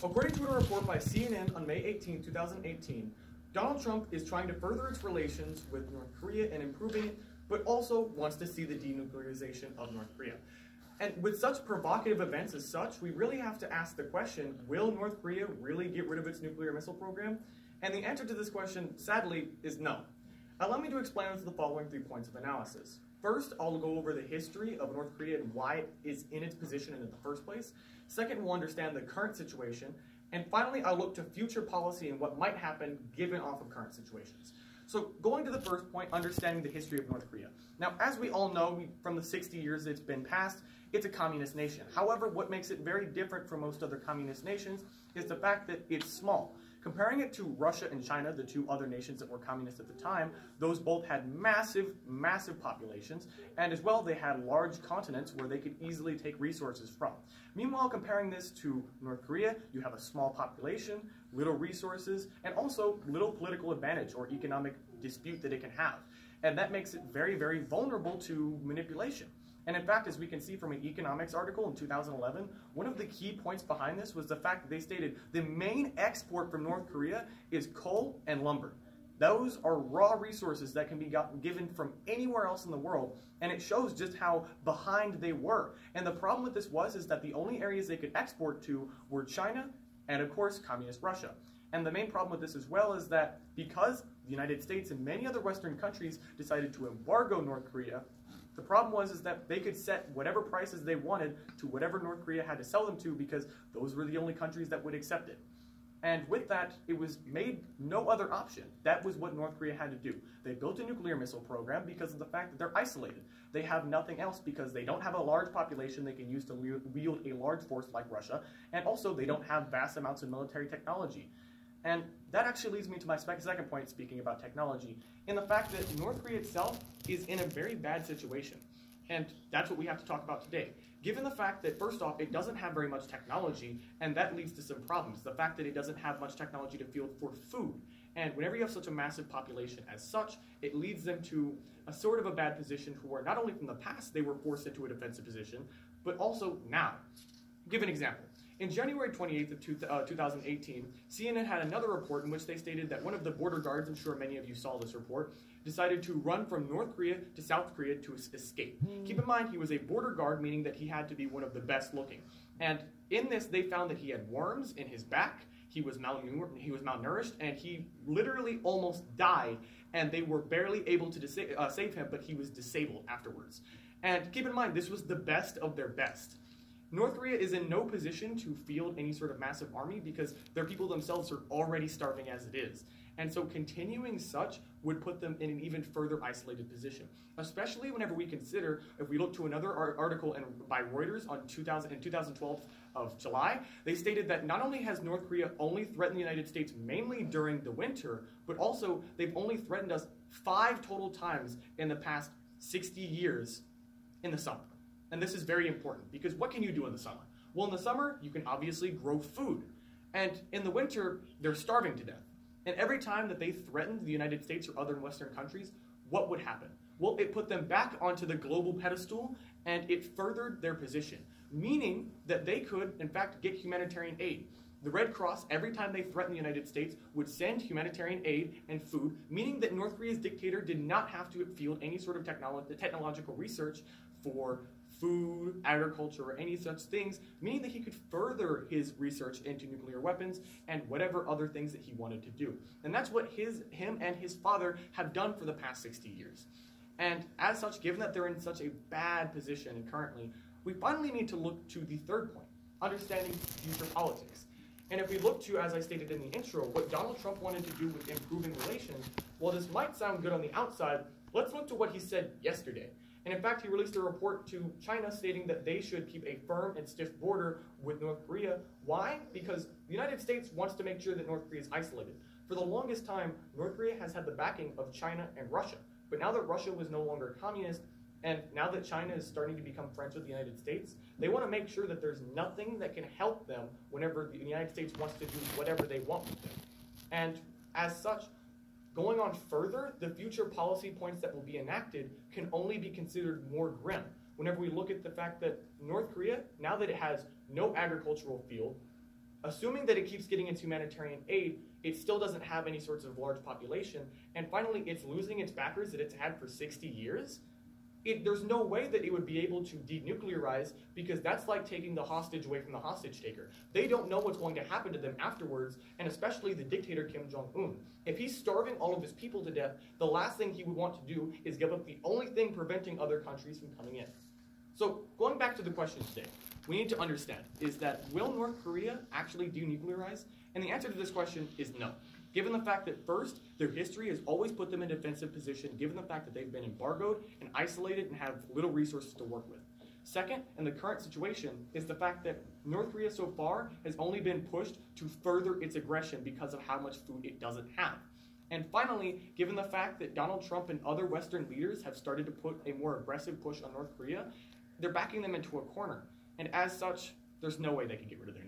According to a report by CNN on May 18, 2018, Donald Trump is trying to further its relations with North Korea and improving it, but also wants to see the denuclearization of North Korea. And with such provocative events as such, we really have to ask the question, will North Korea really get rid of its nuclear missile program? And the answer to this question, sadly, is no. Allow me to explain with the following 3 points of analysis. First, I'll go over the history of North Korea and why it is in its position in the first place. Second, we'll understand the current situation. And finally, I'll look to future policy and what might happen given off of current situations. So going to the first point, understanding the history of North Korea. Now, as we all know, from the 60 years it's been passed, it's a communist nation. However, what makes it very different from most other communist nations is the fact that it's small. Comparing it to Russia and China, the two other nations that were communist at the time, those both had massive, massive populations, and as well they had large continents where they could easily take resources from. Meanwhile, comparing this to North Korea, you have a small population, little resources, and also little political advantage or economic dispute that it can have. And that makes it very, very vulnerable to manipulation. And in fact, as we can see from an economics article in 2011, one of the key points behind this was the fact that they stated the main export from North Korea is coal and lumber. Those are raw resources that can be given from anywhere else in the world, and it shows just how behind they were. And the problem with this is that the only areas they could export to were China and, of course, communist Russia. And the main problem with this as well is that because the United States and many other Western countries decided to embargo North Korea, the problem is that they could set whatever prices they wanted to whatever North Korea had to sell them to because those were the only countries that would accept it. And with that, it was made no other option. That was what North Korea had to do. They built a nuclear missile program because of the fact that they're isolated. They have nothing else because they don't have a large population they can use to wield a large force like Russia, and also they don't have vast amounts of military technology. And that actually leads me to my second point, speaking about technology, in the fact that North Korea itself is in a very bad situation. And that's what we have to talk about today. Given the fact that, first off, it doesn't have very much technology, and that leads to some problems. The fact that it doesn't have much technology to field for food. And whenever you have such a massive population as such, it leads them to a sort of a bad position where not only from the past they were forced into a defensive position, but also now. Give an example. In January 28th of 2018, CNN had another report in which they stated that one of the border guards, I'm sure many of you saw this report, decided to run from North Korea to South Korea to escape. Keep in mind, he was a border guard, meaning that he had to be one of the best looking. And in this, they found that he had worms in his back, he was malnourished, and he literally almost died, and they were barely able to save him, but he was disabled afterwards. And keep in mind, this was the best of their best. North Korea is in no position to field any sort of massive army because their people themselves are already starving as it is. And so continuing such would put them in an even further isolated position, especially whenever we consider, if we look to another article by Reuters in 2012 of July, they stated that not only has North Korea only threatened the United States mainly during the winter, but also they've only threatened us 5 total times in the past 60 years in the summer. And this is very important because what can you do in the summer? Well, in the summer, you can obviously grow food. And in the winter, they're starving to death. And every time that they threatened the United States or other Western countries, what would happen? Well, it put them back onto the global pedestal and it furthered their position, meaning that they could, in fact, get humanitarian aid. The Red Cross, every time they threatened the United States, would send humanitarian aid and food, meaning that North Korea's dictator did not have to field any sort of technological research for food, agriculture, or any such things, meaning that he could further his research into nuclear weapons and whatever other things that he wanted to do. And that's what him and his father have done for the past 60 years. And as such, given that they're in such a bad position currently, we finally need to look to the third point, understanding future politics. And if we look to, as I stated in the intro, what Donald Trump wanted to do with improving relations, while this might sound good on the outside, let's look to what he said yesterday. And in fact, he released a report to China stating that they should keep a firm and stiff border with North Korea. Why? Because the United States wants to make sure that North Korea is isolated. For the longest time, North Korea has had the backing of China and Russia. But now that Russia was no longer communist, and now that China is starting to become friends with the United States, they want to make sure that there's nothing that can help them whenever the United States wants to do whatever they want with them. And as such, going on further, the future policy points that will be enacted can only be considered more grim. Whenever we look at the fact that North Korea, now that it has no agricultural field, Assuming that it keeps getting its humanitarian aid, it still doesn't have any sorts of large population, and finally it's losing its backers that it's had for 60 years. There's no way that it would be able to denuclearize, because that's like taking the hostage away from the hostage taker. They don't know what's going to happen to them afterwards, and especially the dictator Kim Jong-un. If he's starving all of his people to death, the last thing he would want to do is give up the only thing preventing other countries from coming in. So going back to the question today, we need to understand is that will North Korea actually denuclearize? And the answer to this question is no. Given the fact that first, their history has always put them in a defensive position, given the fact that they've been embargoed and isolated and have little resources to work with. Second, in the current situation, is the fact that North Korea so far has only been pushed to further its aggression because of how much food it doesn't have. And finally, given the fact that Donald Trump and other Western leaders have started to put a more aggressive push on North Korea, they're backing them into a corner. And as such, there's no way they can get rid of their